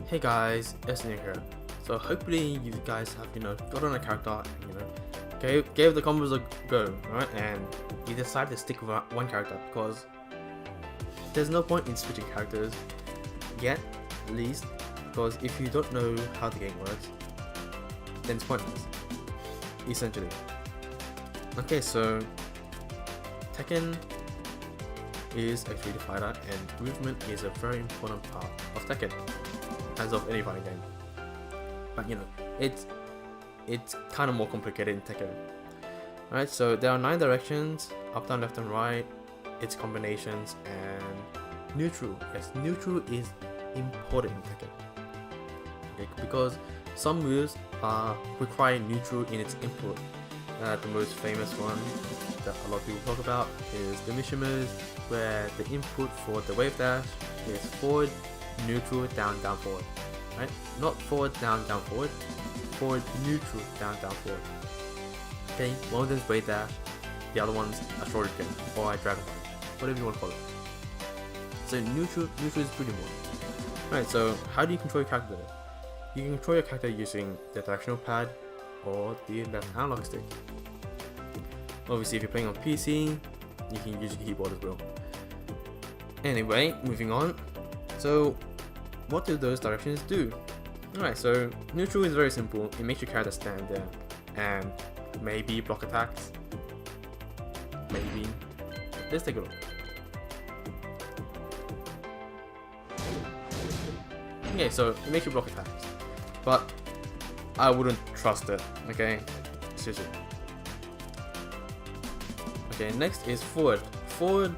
Hey guys, Esne here. So hopefully you guys have got on a character and gave the combos a go, right? And you decide to stick with one character because there's no point in switching characters yet, at least, because if you don't know how the game works, then it's pointless, essentially. Okay, so Tekken is a 3D fighter and movement is a very important part of Tekken, as of any fighting game. But it's kind of more complicated in Tekken. Right, so there are 9 directions: up, down, left and right, its combinations, and neutral. Yes, neutral is important in Tekken. Okay, because some moves require neutral in its input. The most famous one that a lot of people talk about is the Mishimas, where the input for the wave dash is forward, neutral, down, down, forward. Right? Not forward, down, down, forward. Forward, neutral, down, down, forward. Okay, one of them is wave dash, the other one's a shuriken or a dragon punch, whatever you want to call it. So neutral is pretty important. Right, so how do you control your character? You can control your character using the directional pad or the left analog stick. Obviously, if you're playing on PC, you can use your keyboard as well. Anyway, moving on. So, what do those directions do? Alright, so neutral is very simple. It makes your character stand there and maybe block attacks. Maybe. Let's take a look. Okay, so it makes you block attacks, but I wouldn't trust it, okay? Seriously. Okay, next is forward. Forward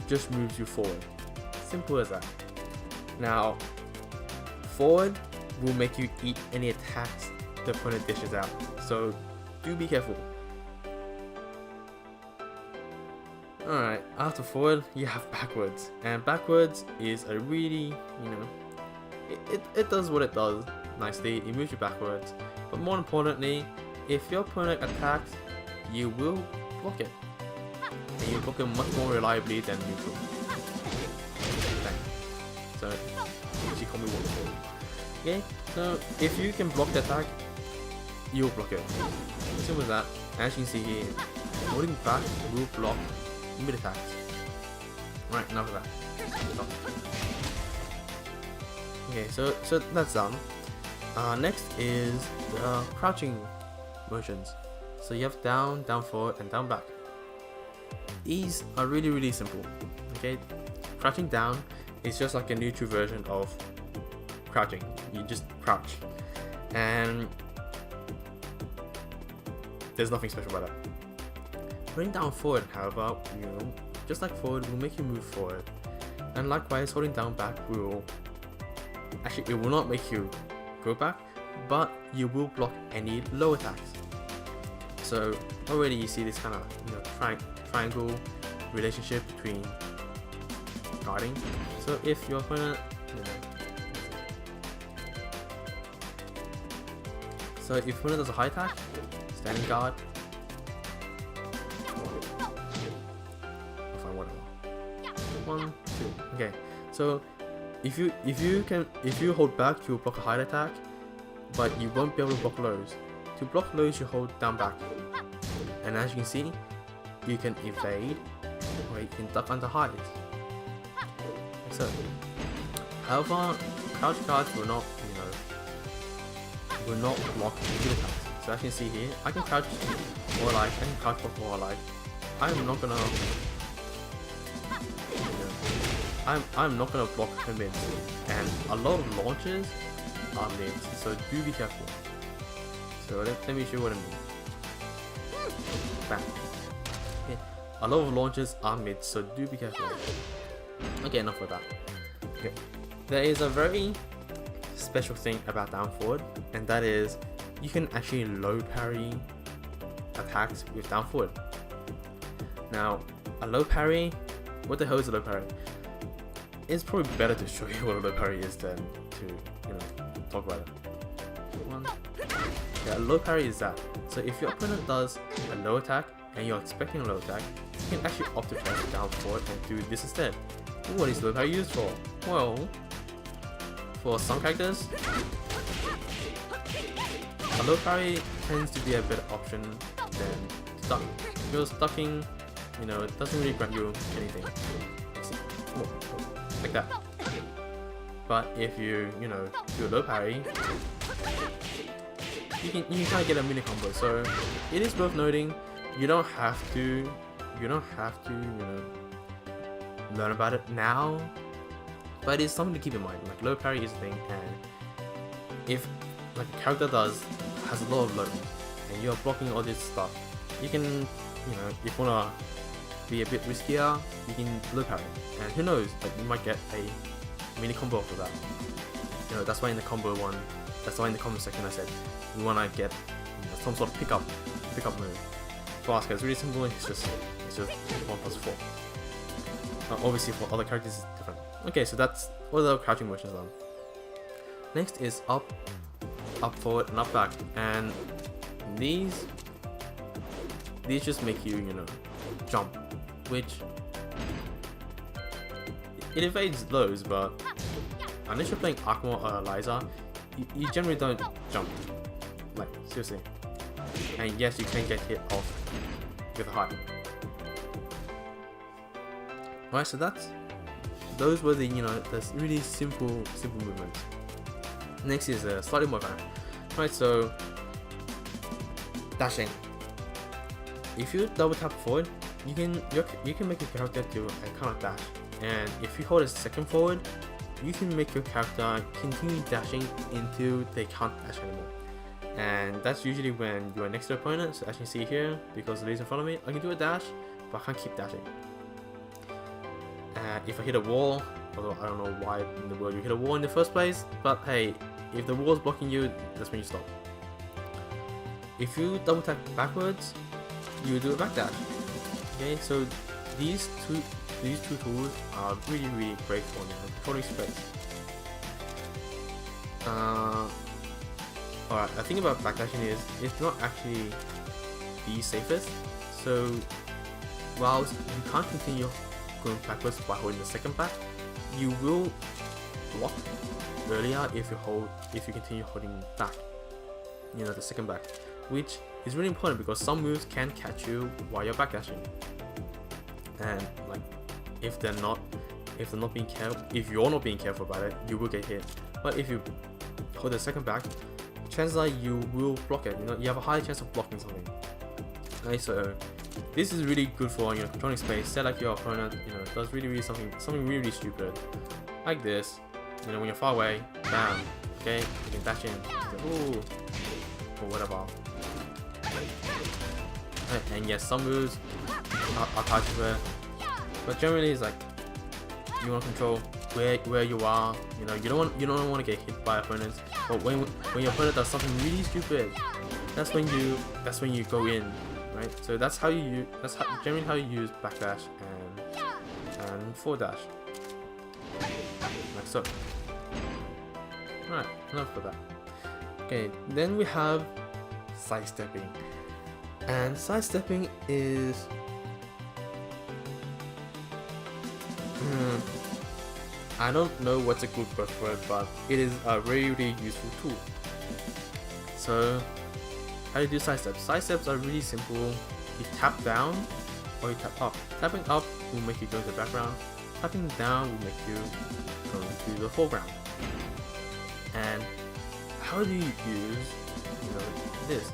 just moves you forward. Simple as that. Now, forward will make you eat any attacks the opponent dishes out, so do be careful. Alright, after forward, you have backwards, and backwards is a really, it does what it does nicely. It moves you backwards, but more importantly, if your opponent attacks, you will block it, and you block it much more reliably than neutral. Okay. So, she called me wonderful. Okay, so if you can block the attack, you'll block it. Simple as that. As you can see here, holding back will block mid attacks. Right, enough of that. Stop. Okay, so that's done. Next is the crouching motions. So you have down, down forward, and down back. These are really simple. Okay, crouching down is just like a neutral version of crouching. You just crouch, and there's nothing special about that. Putting down forward, however, just like forward will make you move forward, and likewise holding down back will actually, it will not make you go back, but you will block any low attacks. So already you see this kind of triangle relationship between guarding. So if your opponent, so if your opponent does a high attack, standing guard, I'll find whatever. 1, 2. Okay, so if you hold back, you'll block a high attack, but you won't be able to block lows. To block lows, you hold down back, and as you can see, you can evade or you can duck under hides. Like so. However, crouch guards will not, block good attacks. So as you can see here, I can crouch more like, I can crouch block more like. I'm not gonna block her mids, and a lot of launches are mids, so do be careful. So let me show you what I mean. Bam. Okay. A lot of launches are mids, so do be careful. Okay, enough of that. Okay. There is a very special thing about down forward, and that is you can actually low parry attacks with down forward. Now, a low parry, what the hell is a low parry? It's probably better to show you what a low parry is than to, talk about it. Yeah, a low parry is that. So if your opponent does a low attack and you're expecting a low attack, you can actually opt to press down forward and do this instead. What is low parry used for? Well, for some characters, a low parry tends to be a better option than stuck. Because stucking, you know, it doesn't really grant you anything. Like that. But if you know, do a low parry, you can kind of get a mini combo. So it is worth noting. You don't have to, you know, learn about it now. But it's something to keep in mind. Like low parry is a thing, and if like a character has a lot of low, and you're blocking all this stuff, you can, you know, if you wanna be a bit riskier, you can low parry, and who knows, like you might get a mini combo off of that. You know, that's why in the combo section I said we wanna get, you know, some sort of pickup move. For Asuka, it's really simple. It's just 1+4. Obviously for other characters it's different. Okay, so that's what the crouching motions are. Next is up, forward, and up back, and these just make you, you know, jump, which it evades lows, but unless you're playing Akuma or Eliza, you generally don't jump, like seriously. And yes, you can get hit off with a high. Alright, so those were the, you know, the really simple movements. Next is slightly more advanced. Right, so dashing. If you double tap forward, you can make your character do a kind of dash, and if you hold a second forward, you can make your character continue dashing until they can't dash anymore. And that's usually when you are next to the opponent. So as you can see here, because the lady's in front of me, I can do a dash, but I can't keep dashing. If I hit a wall, although I don't know why in the world you hit a wall in the first place, but hey, if the wall's blocking you, that's when you stop. If you double tap backwards, you do a back dash. Okay, so these two tools are really great for controlling space. Alright, the thing about backdashing is it's not actually the safest. So whilst you can't continue going backwards by holding the second back, you will block earlier if you continue holding back, you know, the second back, which is really important because some moves can catch you while you're backdashing, and like if you're not being careful about it, you will get hit. But if you hold the second back, chances are you will block it. You know, you have a higher chance of blocking something. Okay, so this is really good for, you know, controlling space. Say like your opponent, you know, does really something really stupid, like this. You know, when you're far away, bam. Okay, you can dash in. Ooh, or whatever. And yes, some moves are targeted, but generally it's like you want to control where you are. You know, you don't want to get hit by opponents. But when your opponent does something really stupid, that's when you go in, right? So that's generally how you use backdash and forward dash, like so. Alright, enough for that. Okay, then we have sidestepping, and sidestepping is I don't know what's a good word for it, but it is a really useful tool. So how do you do sidesteps? Sidesteps are really simple. You tap down or you tap up. Tapping up will make you go to the background. Tapping down will make you go to the foreground. And how do you use, you know, this?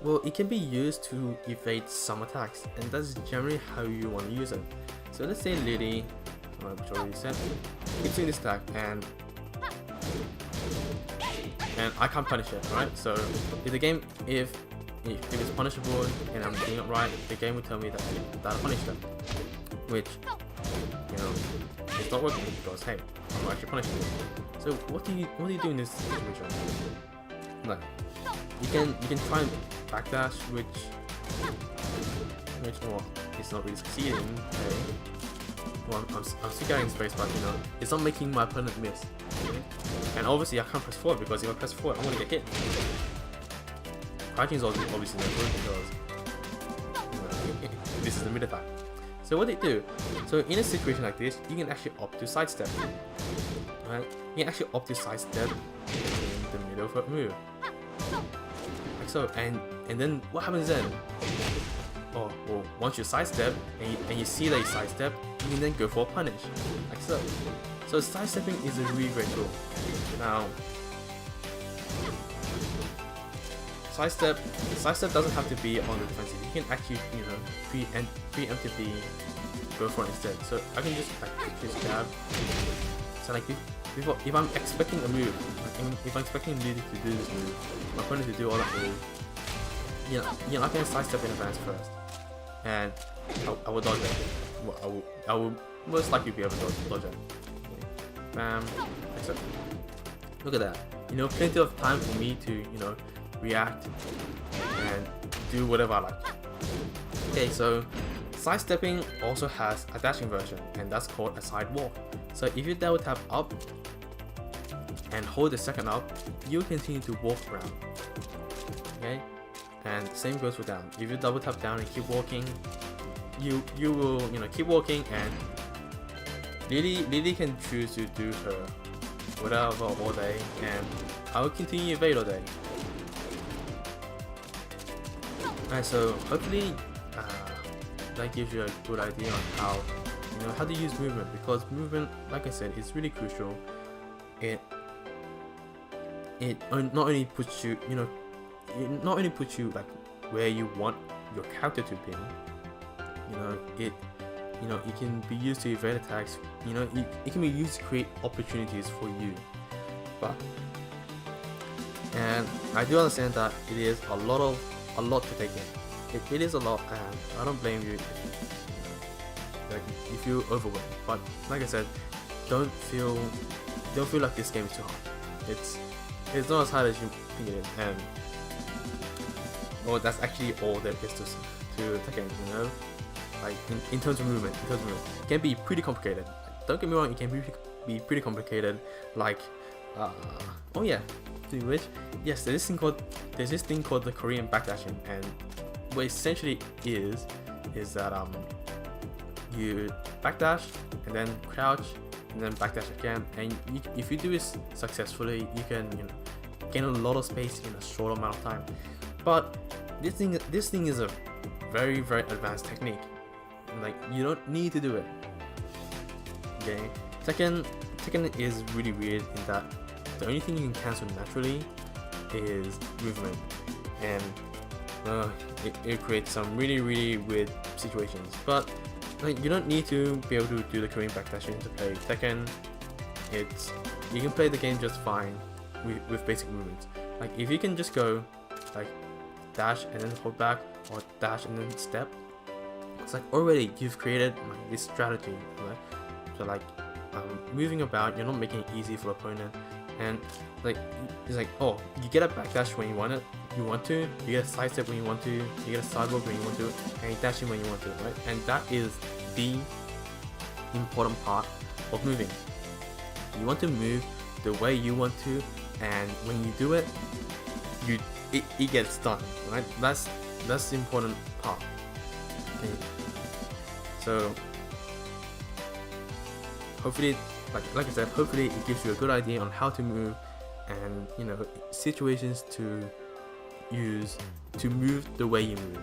Well, it can be used to evade some attacks, and that's generally how you want to use it. So let's say Lily, which already said, keeps doing this attack, and I can't punish it, right? So in the game, if it's punishable and I'm doing it right, the game will tell me that I punished them, which, you know, it's not working because hey, I'm actually punishing you. So what do you do in this situation? Like, you can try and backdash, which well, it's not really succeeding. Okay. Well, I'm still getting space, but you know, it's not making my opponent miss. Okay? And obviously I can't press forward, because if I press forward, I'm gonna get hit. Crouching is obviously not good because, you know, this is the mid attack. So what they do, so in a situation like this, you can actually opt to sidestep. Right? You can actually opt to sidestep in the middle of a move. Like so, and then what happens then? Oh, well, once you sidestep and you see that you sidestep, you can then go for a punish. Like so. So sidestepping is a really great tool. Now, sidestep doesn't have to be on the defensive. You can actually, you know, preemptively go for it instead. So I can just like quickly jab. So like if I'm expecting a move, like if I'm expecting Eliza to do this move, my opponent to do all that move, you know, I can sidestep in advance first, and I will dodge it. I will most likely be able to dodge it. Bam, like look at that. You know, plenty of time for me to, you know, react and do whatever I like. Okay, so sidestepping also has a dashing version, and that's called a side walk. So if you double tap up and hold the second up, you continue to walk around. Okay, and same goes for down. If you double tap down and keep walking, you will, you know, keep walking, and Lily can choose to do her whatever all day, and I will continue evade all day. Alright, so hopefully that gives you a good idea on how, you know, how to use movement, because movement, like I said, is really crucial. It not only puts you, you know, it not only puts you like where you want your character to be. You know, it can be used to evade attacks. You know, it can be used to create opportunities for you. And I do understand that it is a lot to take in. It is a lot, and I don't blame you if you're overwhelmed. But like I said, don't feel like this game is too hard. It's not as hard as you think it is, and well, that's actually all there is to Tekken. You know, like in terms of movement, it can be pretty complicated. Don't get me wrong, it can be pretty complicated. Like, oh yeah, to which, yes, there's this thing called the Korean backdashing, and what essentially is that you backdash and then crouch and then backdash again, and if you do this successfully, you can, you know, gain a lot of space in a short amount of time. But this thing is a very, very advanced technique. Like, you don't need to do it. Okay, Tekken is really weird in that the only thing you can cancel naturally is movement, and it creates some really, really weird situations. But like, you don't need to be able to do the Korean backdashing to play Tekken. You can play the game just fine with basic movements. Like, if you can just go like dash and then hold back, or dash and then step, it's like already you've created like this strategy, right? So like moving about, you're not making it easy for the opponent, and like it's like, oh, you get a backdash when you want to, you get a side step when you want to, you get a sidewalk when you want to, and you dash in when you want to, right? And that is the important part of moving. You want to move the way you want to, and when you do it, it gets done, right? That's the important part. Okay. So hopefully, like I said, hopefully it gives you a good idea on how to move, and, you know, situations to use to move the way you move.